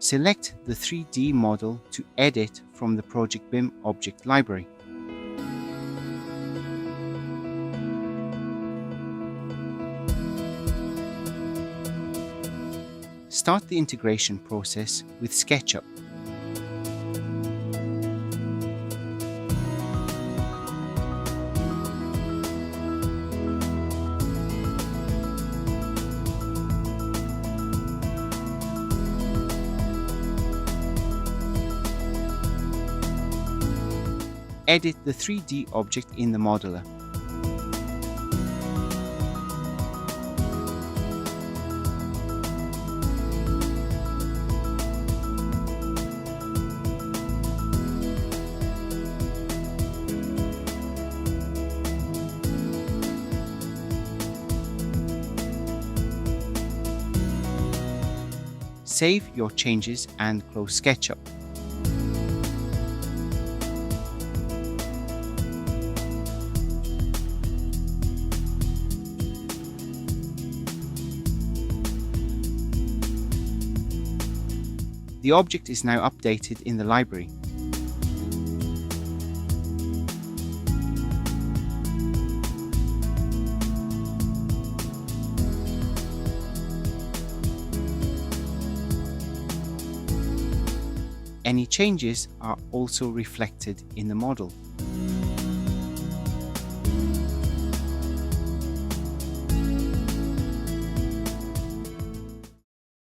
Select the 3D model to edit from the Project BIM Object Library. Start the integration process with SketchUp. Edit the 3D object in the modeler. Save your changes and close SketchUp. The object is now updated in the library. Any changes are also reflected in the model.